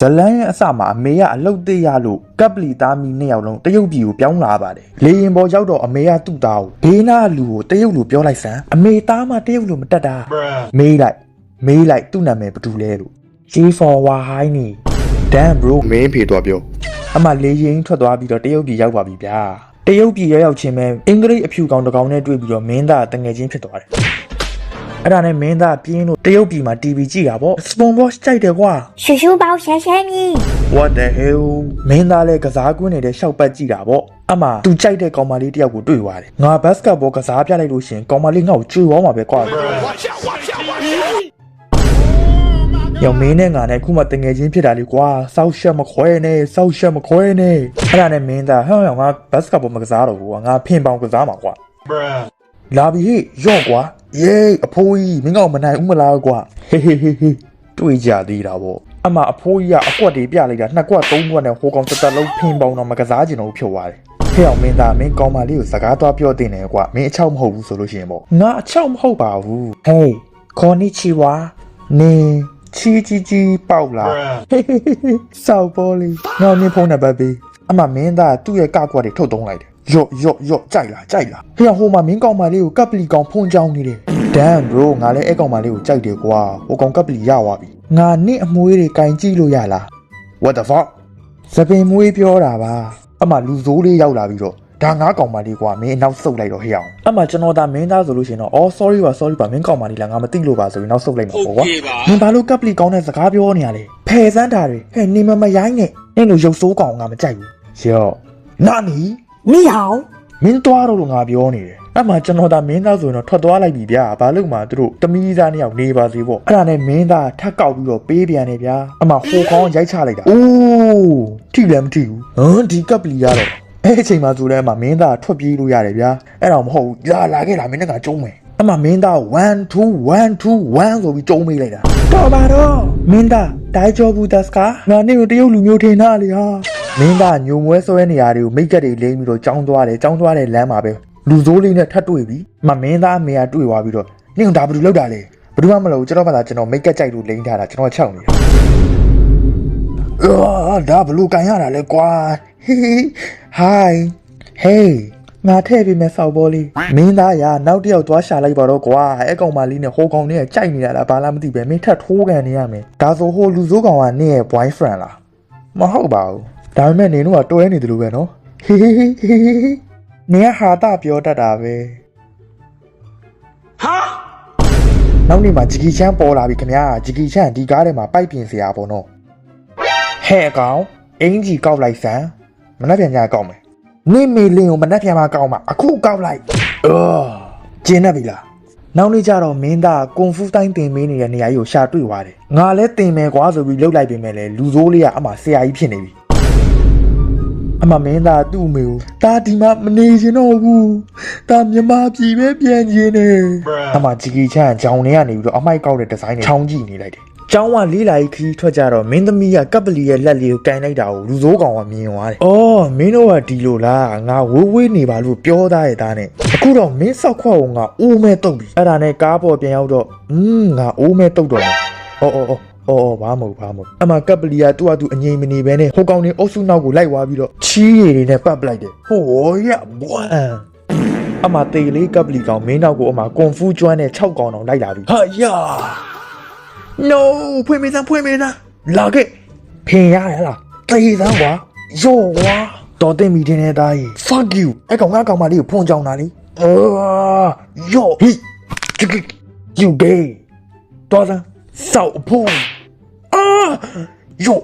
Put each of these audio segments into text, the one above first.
ဇလန်းရဲ့အစမှာအမေကအလုတ်သေးရလို့ကပ်ပလီသားမီနှစ်ယောက်လုံးတရုတ်ပြည်ကိုပြောင်းလာပါတယ်လေရင်ပေါ်ရောက်တော့အမေကသူ့သားကိုဘေးနာလူကိုတရုတ်လူပြောလိုက်စမ်းအမေသားမှတရုတ်လူမတက်တာမေးလိုက်သူ့နာမည်ဘာတူလဲလို့ G for Wahai နီ Damn bro မင်းဖေသွားပြောအမလေရင်ထွက်သွားပြီးတော့တရုတ်ပြည်ရောက်ပါပြီဗျာတရုတ်ပြည်ရောက်ချင်းပဲအင်္ဂလိပ်အဖြူကောင်တစ်ကောင်နဲ့တွေ့ပြီးတော့မင်းသားတငယ်ချင်းဖြစ်သွားတယ်အဲ့ဒါနဲ့မင်းသားပြင်းလို့တရုတ်ပြည်မှာ TV ကြည့်တာပေါ့ SpongeBob ကြိုက်တယ်ကွာ叔叔包闪闪你 What the hell မင်းသားလည်းကစားကွင်းနေတဲ့ရှောက်ပတ်ကြည့်တာပေါ့အမသူကြိုက်တဲ့ကောင်မလေးတယောက်ကိုတွေ့သွားတယ်ငါဘတ်စကတ်ဘောကစားပြလိုက်လို့ရှင်ကောင်မလေးငါ့ကိုကျွေးသွားမှာပဲကွာယောမင်းနဲ့ငါနဲ့ခုမှတငယ်ချင်းဖြစ်တာလေကွာစောက်ရှက်မခွဲနဲ့အဲ့ဒါနဲ့မင်းသားဟောငါဘတ်စကတ်ဘောမကစားတော့ဘူးငါဖင်ပေါင်ကစားမှာကွာလာပြီဟေ့ရော့ကွာယေးအဖိုးကြီးမင်းကောင်မနိုင်ဦးမလားကွာဟေးတွေ့ကြသေးတာပေါ့အမအဖိုးကြီးကအကွက်တွေပြလိုက်တာ2ကွက်3ကွက်နဲ့ဟိုကောင်တက်လုံးဖင်ပေါင်တော့မကစားကျင်တော့ဖြုတ်သွားတယ်ဟဲ့အောင်မင်းသားမင်းကောင်မလေးကိုစကားသွားပြောတင်တယ်ကွာမင်းအချောက်မဟုတ်ဘူးဆိုလို့ရှိရင်ပေါ့ငါအချောက်မဟုတ်ပါဘူးဟေးခေါ်နိချီဝါနေချီပေါက်လာစောက်ပေါ်လေးငါမင်းဖုန်းနံပါတ်ပေးအမမင်းသားသူ့ရဲ့ကကွက်တွေထုတ်သုံးလိုက်တယ်ယော့ကြိုက်လားဟေ့ဟိုမှာမင်းကောင်မလေးကိုကပ်ပလီကောင်ဖုန်းကြောင်းနေတယ် Damn bro ငါလည်းအဲ့ကောင်မလေးကိုကြိုက်တယ်ကွာဟိုကောင်ကပ်ပလီရသွားပြီငါနှစ်အမွေးတွေကင်ကြည့်လို့ရလား What the fuck စပင်မွေးပြောတာပါအမလူဆိုးလေးရောက်လာပြီးတော့ဒါငါကောင်မလေးကွာမင်းအနောက်ဆုတ်လိုက်တော့ဟေ့အောင်အမကျွန်တော်ဒါမင်းသားဆိုလို့ရှိရင်တော့အော် sorry ပါမင်းကောင်မလေးလားငါမသိလို့ပါဆိုပြီးနောက်ဆုတ်လိုက်မှာပေါ့ကွာမင်းဘာလို့ကပ်ပလီကောင်နဲ့စကားပြောနေရလဲဖယ်စမ်းတာတွေဟဲ့နေမရိုင်းနဲ့နင်တို့ရုပ်ဆိုးကောင်ငါမကြိုက်ဘူးရော့နာနီ你好မင်းသွားတော့လို့ငါပြောနေတယ်အဲ့မှာကျွန်တော်ဒါမင်းသားဆိုရင်တော့ထွက်သွားလိုက်ပြီဗျာဘာလို့မှသူတို့တမီးသားနှစ်ယောက်နေပါစေပေါ့အဲ့ဒါနဲ့မင်းသားထပ်ကောက်ပြီးတော့ပေးပြန်နေဗျာအမှဟိုခေါင်းရိုက်ချလိုက်တာအိုးထိလည်းမထိဘူးဒီကပ်ပလီရတော့အဲ့အချိန်မှာဆိုလည်းအမှမင်းသားထွက်ပြေးလို့ရတယ်ဗျာအဲ့တော့မဟုတ်ဘူးလာခဲ့လာမင်းကကျုံးမယ်အမှမင်းသား1 2 1 2 1ဆိုပြီးကျုံးမိလိုက်တာတော်ပါတော့မင်းသားတိုင်ကျော်ဘူးဒတ်စကာငါနေကိုတရုတ်လူမျိုးထင်တာလေဟာမင်းသားညုံမွဲဆွဲနေရာတွေကိုမိတ်ကပ်တွေလိမ့်ပြီးတော့ကြောင်းသွားတယ်လမ်းမှာပဲလူစိုးလေးနဲ့ထပ်တွေ့ပြီမင်းသားအမေကတွေ့သွားပြီးတော့နင်ကဒါဘယ်လိုလုပ်တာလဲဘယ်သူမှမလုပ်ကျွန်တော်မှလာကျွန်တော်မိတ်ကပ်ကြိုက်လို့လိမ့်ထားတာကျွန်တော်ချောက်နေတာဒါဘယ်လိုကန်ရတာလဲကွာဟိဟေးငါထည့်ပေးမယ်စောက်ဘောလေးမင်းသားရနောက်တစ်ယောက်သွားရှာလိုက်ပါတော့ကွာအဲ့ကောင်မလေးနဲ့ဟိုကောင်နဲ့ကြိုက်နေတာလားဘာလားမသိပဲမင်းထပ်ထိုးကန်နေရမယ်ဒါဆိုဟိုလူစိုးကောင်ကနင့်ရဲ့ boyfriend လားမဟုတ်ပါဘူးဒါပေမဲ့နင်တို့ကတွဲနေတယ်လို့ပဲနော်နင်ကဟာတာပြောတတ်တာပဲဟာနောက်နေ့မှာဂျီကီချန်ပေါ်လာပြီခင်ဗျာဂျီကီချန်ဒီကားထဲမှာပိုက်ပြင်စရာပေါ့နော်ဟဲ့ကောင်အင်ဂျီကောက်လိုက်စမ်းမနှက်ပြန်ကြကောက်မယ်နေမေလင်းကိုမနှက်ပြန်မှာကောက်မှာအခုကောက်လိုက်ကျင်းနေပြီလားနောက်နေ့ကျတော့မင်းသားကွန်ဖူးတိုင်းတင်မင်းနေတဲ့နေရာကြီးကိုရှာတွေ့သွားတယ်ငါလည်းတင်မယ်ကွာဆိုပြီးလှုပ်လိုက်ပြင်မယ်လေလူဆိုးလေးကအမှဆရာကြီးဖြစ်နေပြီအမမင်းသားသူ့အမေကိုဒါဒီမှာမနေချင်တော့ဘူးဒါမြမပြည်ပဲပြန်ချင်တယ်အမဂျီကီချန်ကြောင်နေကနေပြီးတော့အမိုက်ကောက်တဲ့ဒီဇိုင်းနဲ့ချောင်းကြည့်နေလိုက်တယ်ကျောင်းကလေးလာကြီးခီးထွက်ကြတော့မင်းသမီးကကပ်ပလီရဲ့လက်လေးကိုကန်လိုက်တာကိုလူစိုးကောင်ကမြင်သွားတယ်အော်မင်းတို့ကဒီလိုလားငါဝေးနေပါလို့ပြောသားရဲ့သားနဲ့အခုတော့မင်းဆောက်ခွက်ကိုငါအိုးမဲတုတ်ပြီအဲ့ဒါနဲ့ကားပေါ်ပြန်ရောက်တော့ငါအိုးမဲတုတ်တော့မယ်အော်ဘာမဟုတ်အမကပ်ပလီကသူ့အတူအငိမ့်မနေပဲနဲ့ဟိုကောင်နေအုပ်စုနောက်ကိုလိုက်သွားပြီးတော့ချီးရည်တွေနဲ့ပတ်ပလိုက်တယ်ဟိုရဘွမ်အမတေလေးကပ်ပလီကောင်မင်းနောက်ကိုအမကွန်ဖူးကျွမ်းနဲ့6ကောင်တောင်လိုက်လာပြီဟာယာ No ဖွင့်မေးစမ်းလာခဲ့ဖင်ရတယ်လားတေးစမ်းကွာယောကွာတော်တင်မီတင်နေတာကြီး Fuck you အဲ့ကောင်ငါကောင်မလေးကိုဖုန်ကြောင်တာလေယောဟိ you gay တော်စမ်းစောက်ဖုန်ယော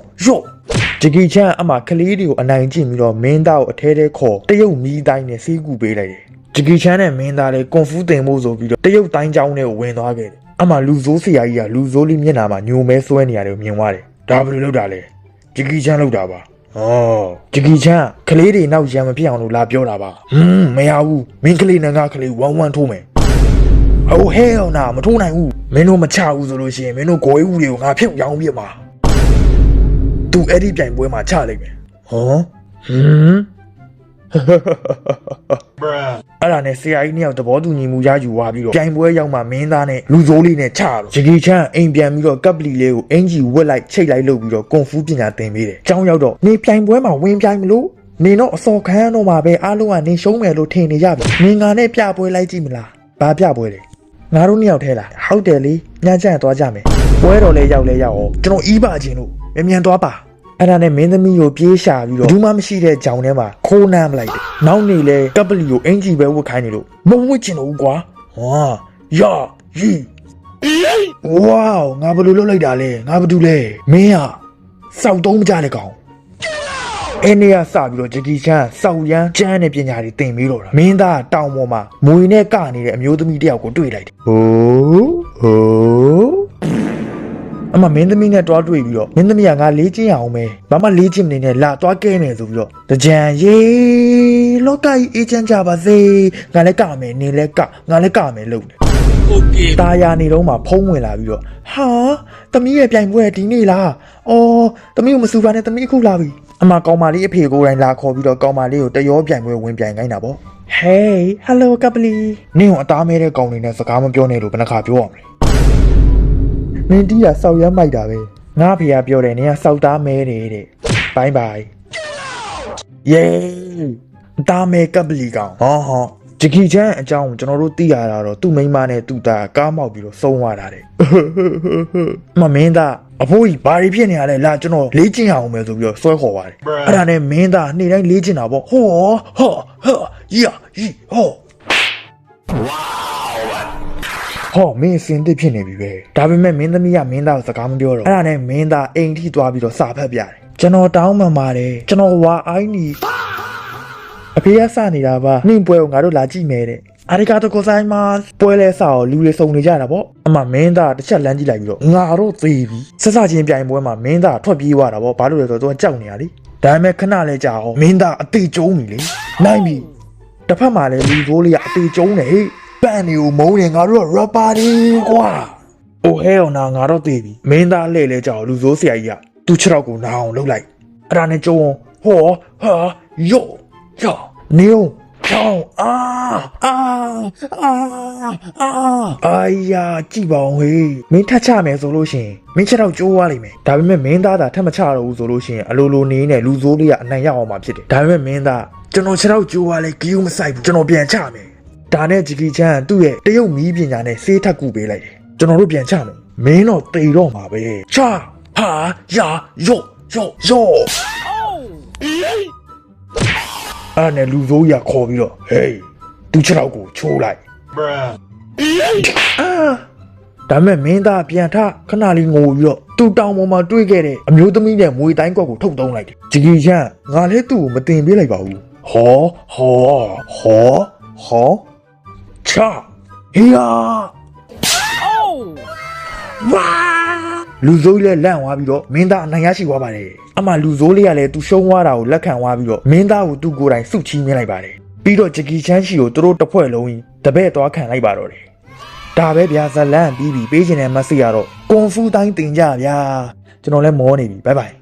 ဂျီကီချန်အမကလေးတွေကိုအနိုင်ကျင့်ပြီးတော့မင်းသားကိုအထဲထဲခေါ်တရုတ်မီးတိုင်းနဲ့စီးကူပေးလိုက်တယ်ဂျီကီချန်နဲ့မင်းသားလည်းကွန်ဖူးတင်ဖို့ဆိုပြီးတော့တရုတ်တိုင်းကျောင်းထဲကိုဝင်သွားခဲ့တယ်အမလူဆိုးဆရာကြီးကလူဆိုးလေးမျက်နှာမှာညိုမဲဆွဲနေရတယ်မြင်သွားတယ်ဒါဘယ်လိုလုပ်တာလဲဂျီကီချန်လုပ်တာပါဂျီကီချန်ကလေးတွေနောက်ရံမဖြစ်အောင်လို့လာပြောတာပါမရဘူးမင်းကလေးနဲ့ငါကလေး1-1ထိုးမယ်Oh hell နာမထိုးနိုင်ဘူးမင်းတို့မချဘူးဆိုလို့ရှိရင်မင်းတို့ဂိုးဦးတွေကိုငါဖြုတ်ရောင်းပြမှာသူအဲ့ဒီပြိုင်ပွဲမှာချလိုက်မယ် အဲ့ဒါနဲ့ဆရာကြီးနှစ်ယောက်သဘောတူညီမှုရယူသွားပြီးတော့ပြိုင်ပွဲရောက်မှမင်းသားနဲ့လူစိုးလေးနဲ့ချတော့ဂျကီချန်အိမ်ပြန်ပြီးတော့ကပ်ပလီလေးကိုအင်ဂျီဝက်လိုက်ချိတ်လိုက်လုပ်ပြီးတော့ကွန်ဖူးပညာသင်ပေးတယ်။ကျောင်းရောက်တော့နေပြိုင်ပွဲမှာဝင်ပြိုင်မလို့နေတော့အစော်ခံရတော့မှာပဲအားလုံးကနေရှုံးမယ်လို့ထင်နေကြပြီ။နေငါနဲ့ပြပွဲလိုက်ကြည့်မလား။ဘာပြပွဲလဲ။ငါတို့နှစ်ယောက်ထဲလား။ဟုတ်တယ်လေ။ညချမ်းသွားကြမယ်။ပွဲတော်လေးရောက်လဲရောက်အောင်ကျွန်တော်အီးပါခြင်းလို့မြန်သွားပါ။အဲ့ဒါနဲ့မင်းသမီးကိုပြေးရှာပြီးတော့ဘူးမှမရှိတဲ့ကြောင်ထဲမှာခိုးနှမ်းလိုက်တယ်။နောက်နေလဲကပ်ပလီကိုအင်ဂျီပဲဝတ်ခိုင်းနေလို့မဝတ်ချင်တော့ဘူးကွာ။ဟာယာယီဝေါငါဘယ်လိုလုပ်လိုက်တာလဲငါဘာတူလဲမင်းဟာစောက်သုံးမကြတဲ့ကောင်အဲ့နေရစပြီးတော့ဂျကီချန်စောက်ရမ်းကျန်းတဲ့ပညာတွေသင်ပြီးတော့တာမင်းသားတောင်ပေါ်မှာမွေနဲ့ကနေတဲ့အမျိုးသမီးတယောက်ကိုတွေ့လိုက်တယ်ဟိုအမမင်းသမီးနဲ့တွားတွေ့ပြီးတော့မင်းသမီးကငါလေးချင်းအောင်ပဲဘာမှလေးချင်းမနေနဲ့လာတွားကဲမယ်ဆိုပြီးတော့တကြံရေးလောကကြီးအေးချမ်းကြပါစေငါလည်းကမယ်နေလည်းကငါလည်းကမယ်လို့โอเคตาယာနေတော့မှဖုံးဝင်လာပြီးတော့ဟာသမီးရဲ့ပြိုင်ပွဲဒီနေ့လားအော်သမီးကိုမစူပါနဲ့သမီးအခုလာပြီအမကောင်မလေးအဖေကိုယ်တိုင်လာခေါ်ပြီးတော့ကောင်မလေးကိုတရောပြိုင်ပွဲဝင်ပြိုင်ခိုင်းတာပေါ့ Hey hello ကပလီနင်းကိုအသားမဲတဲ့ကောင်လေးနဲ့စကားမပြောနဲ့လို့ဘယ်နှခါပြောရမလဲမင်းတီးကစောက်ရမ်းမိုက်တာပဲငါဖေကပြောတယ်နင်းကစောက်သားမဲတယ်တဲ့ဘိုင်းဘိုင်းယေးတာမဲကပလီကောင်ဟောဂျကီချန်အကြောင်းကျွန်တော်တို့သိရတာတော့သူ့မိန်းမနဲ့သူ့သားကားမောက်ပြီးတော့ဆုံးသွားတာတဲ့မမင်းသားအဖိုးကြီးဘာတွေဖြစ်နေရလဲလာကျွန်တော်လေးကျင်အောင်မယ်ဆိုပြီးတော့ဆွဲခေါ်ပါတယ်အဲ့ဒါနဲ့မင်းသားနေ့တိုင်းလေးကျင်တာပေါ့ဟောယာယီဟောမင်းစင်တစ်ဖြစ်နေပြီပဲဒါပေမဲ့မင်းသမီးကမင်းသားကိုစကားမပြောတော့အဲ့ဒါနဲ့မင်းသားအိမ်ထိသွားပြီးတော့စာဖတ်ပြတယ်ကျွန်တော်တောင်းပန်ပါတယ်ကျွန်တော်ဝါအိုင်းနီအဖေကစနေတာပါနှင်းပွဲကိုငါတို့လာကြည့်မယ်တဲ့အာရီကာတိုကိုဆိုင်မှာပွဲလဲစအောင်လူတွေစုံနေကြတာပေါ့အမမင်းသားတစ်ချက်လမ်းကြည့်လိုက်ပြီးတော့ငါတို့သေးပြီဆက်စချင်းပြိုင်ပွဲမှာမင်းသားထွက်ပြေးသွားတာပေါ့ဘာလို့လဲဆိုတော့သူကကြောက်နေရလေဒါပေမဲ့ခဏလဲကြာအောင်မင်းသားအသေးကျုံးပြီလေနိုင်ပြီတစ်ဖက်မှာလဲလူကိုလေးကအသေးကျုံးနေဟေ့ပန့်နေကိုမုန်းနေငါတို့ကရပါတီကွာအိုဟဲအောင်နာငါတို့သေးပြီမင်းသားလှည့်လဲကြာအောင်လူစိုးဆရာကြီးကသူ့ခြေထောက်ကိုနာအောင်လှုပ်လိုက်အဲ့ဒါနဲ့ကျုံးဟောဟာယောနေုံချောင်းအာယာကြည့်ပါဦးဟေးမင်းထချမယ်ဆိုလို့ရှိရင်မင်းချက်တော့ကျိုးသွားလိမ့်မယ်ဒါပေမဲ့မင်းသားသာထပ်မချတော့ဘူးဆိုလို့ရှိရင်အလိုလိုနေနဲ့လူစိုးလေးကအနိုင်ရအောင်မှာဖြစ်တယ်ဒါပေမဲ့မင်းသားကျွန်တော်ချက်တော့ကျိုးသွားလေဂီယူမဆိုင်ဘူးကျွန်တော်ပြန်ချမယ်ဒါနဲ့ဂျကီချန်သူ့ရဲ့တရုတ်မီးပညာနဲ့ဆေးထပ်ကူပေးလိုက်တယ်ကျွန်တော်တို့ပြန်ချမယ်မင်းတော့တိတ်တော့မှာပဲချဟာယာယောအဲ့နဲ့လူစိုးကြီးကခေါ်ပြီးတော့ဟေးသူခြေထောက်ကိုချိုးလိုက်ဒါမဲ့မင်းသားပြန်ထခဏလေးငိုပြီးတော့သူ့တောင်ပေါ်မှာတွေးခဲ့တဲ့အမျိုးသမီးနဲ့မွေတိုင်းကွက်ကိုထုတ်သုံးလိုက်တယ်ဂျကီချန်ငါလည်းသူ့ကိုမတင်ပေးလိုက်ပါဘူးဟောချဟေးယာဝါလူစိုးလေးလန့်သွားပြီးတော့မင်းသားအနိုင်ရရှိသွားပါတယ်အမှလူစိုးလေးကလည်းသူရှုံးသွားတာကိုလက်ခံသွားပြီးတော့မင်းသားကိုသူ့ကိုယ်တိုင်စုချီးမြှင့်လိုက်ပါတယ်ပြီးတော့ဂျကီချန်ရှိကိုသူတို့တစ်ဖွဲ့လုံးတပည့်သွားခံလိုက်ပါတော့တယ်ဒါပဲဗျာဇလန်ပြီးပြီပေးခြင်းနဲ့မဆီရတော့ကွန်ဖူးတိုင်းတင်ကြဗျာကျွန်တော်လည်းမောနေပြီဘိုင်ဘိုင်